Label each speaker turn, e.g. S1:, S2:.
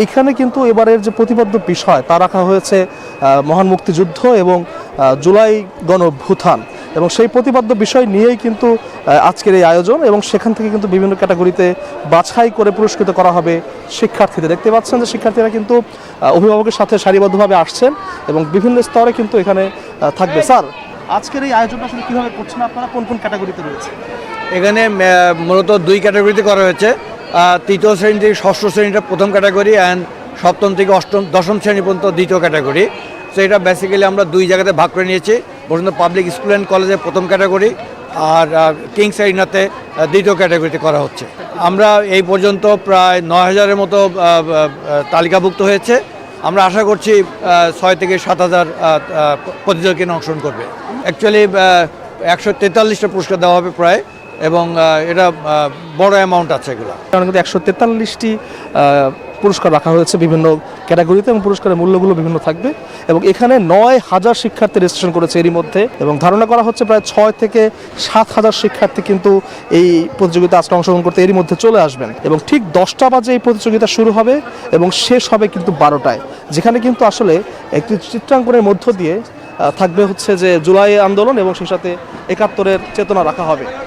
S1: এখানে কিন্তু এবারের যে প্রতিপাদ্য বিষয় তা রাখা হয়েছে মহান মুক্তিযুদ্ধ এবং জুলাই গণঅভ্যুত্থান এবং সেই প্রতিপাদ্য বিষয় নিয়েই কিন্তু আজকের এই আয়োজন এবং সেখান থেকে কিন্তু বিভিন্ন ক্যাটাগরিতে বাছাই করে পুরস্কৃত করা হবে শিক্ষার্থীদের। দেখতে পাচ্ছেন যে শিক্ষার্থীরা কিন্তু অভিভাবকের সাথে সারিবদ্ধভাবে আসছেন এবং বিভিন্ন স্তরে কিন্তু এখানে থাকবে। স্যার, আজকের এই আয়োজনটা আসলে কীভাবে করছেন আপনারা, কোন কোন ক্যাটাগরিতে রয়েছে?
S2: এখানে মূলত দুই ক্যাটাগরিতে করা হয়েছে। তৃতীয় শ্রেণী থেকে ষষ্ঠ শ্রেণীটা প্রথম ক্যাটাগরি অ্যান্ড সপ্তম থেকে দশম শ্রেণী পর্যন্ত দ্বিতীয় ক্যাটাগরি। সো এটা বেসিক্যালি আমরা দুই জায়গাতে ভাগ করে নিয়েছি। বসন্ত পাবলিক স্কুল অ্যান্ড কলেজে প্রথম ক্যাটাগরি আর কিংস এরিনাতে দ্বিতীয় ক্যাটাগরিতে করা হচ্ছে। আমরা এই পর্যন্ত প্রায় ৯,০০০-এর মতো তালিকাভুক্ত হয়েছে। আমরা আশা করছি ৬ থেকে ৭,০০০ প্রতিযোগী অংশগ্রহণ করবে। অ্যাকচুয়ালি ১৪৩টা পুরস্কার দেওয়া হবে প্রায়, এবং এটা বড় অ্যামাউন্ট আছে এগুলো।
S1: কারণ কিন্তু ১৪৩টি পুরস্কার রাখা হয়েছে বিভিন্ন ক্যাটাগরিতে এবং পুরস্কারের মূল্যগুলো বিভিন্ন থাকবে এবং এখানে ৯,০০০ শিক্ষার্থী রেজিস্ট্রেশন করেছে এরই মধ্যে এবং ধারণা করা হচ্ছে প্রায় ৬ থেকে ৭,০০০ শিক্ষার্থী কিন্তু এই প্রতিযোগিতা আজকে অংশগ্রহণ করতে এরই মধ্যে চলে আসবেন এবং ঠিক ১০টা বাজে এই প্রতিযোগিতা শুরু হবে এবং শেষ হবে কিন্তু ১২টায়, যেখানে কিন্তু আসলে একটি চিত্রাঙ্কনের মধ্য দিয়ে থাকবে হচ্ছে যে জুলাই আন্দোলন এবং সেই সাথে ৭১-এর চেতনা রাখা হবে।